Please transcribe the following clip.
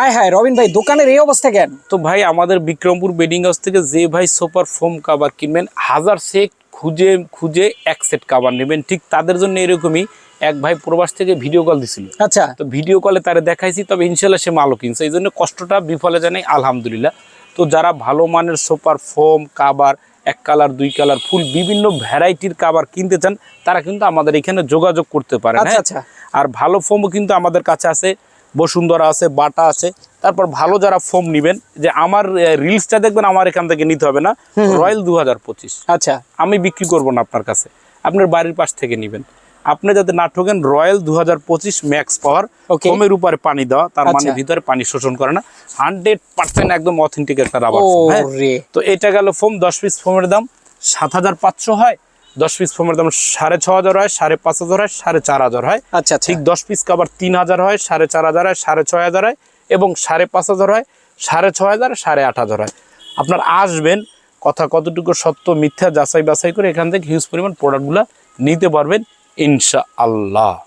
হায় হায় রবিন ভাই, দোকানের এই অবস্থা কেন? তো ভাই আমাদের বিক্রমপুর বেডিং হাউস থেকে যে ভাই সুপার ফোম কাভার কিনবেন, 1000 সেট খুঁজে খুঁজে এক সেট কাভার নেবেন, ঠিক তাদের জন্য এরকমই এক ভাই প্রবাস থেকে ভিডিও কল দিছিল। আচ্ছা, তো ভিডিও কলে তারে দেখাইছি, তবে ইনশাল্লাহ সে মালও কিনছে, এই জন্য কষ্টটা বিফলে জানাই আলহামদুলিল্লাহ। তো যারা ভালো মানের সুপার ফোম কাভার, এক কালার দুই কালার ফুল বিভিন্ন ভ্যারাইটির কাভার কিনতে চান, তারা কিন্তু আমাদের এখানে যোগাযোগ করতে পারেন। আচ্ছা আচ্ছা। আর ভালো ফোমও কিন্তু আমাদের কাছে আছে, বসুন্ধরা আছে, বাটা আছে। তারপর ভালো যারা ফোম নেবেন, যে আমার রিলসটা দেখবেন আমার এখান থেকে নিতে হবে না, রয়্যাল 2025 আচ্ছা, আমি বিক্রি করব না আপনার কাছে, আপনার বাড়ির পাশ থেকে নেবেন। আপনি যাতে না ঠকেন, রয়্যাল 2025 ম্যাক্স পাওয়ার, ফোমের উপরে পানি দেওয়া, তার মানে ভিতরে পানি শোষণ করে না, 100% একদম অথেন্টিক একটা রাবার ফোম। তো এটা গেল ফোম। 10 পিস ফোমের দাম 7500 হয়, 10 পিস ফোমের দাম 6500 হয়, 5500 হয়, 4500 হয়। আচ্ছা, ঠিক 10 পিস কাভার 3000 হয়, 4500 হয়, 6500 হয় এবং 5500 হয়, 6500, 8500 হয়। আপনার আসবেন, কথা কতটুকু সত্য মিথ্যা যাচাই বাছাই করে এখান থেকে হিউজ পরিমাণ প্রোডাক্টগুলো নিতে পারবেন ইনশাআল্লাহ।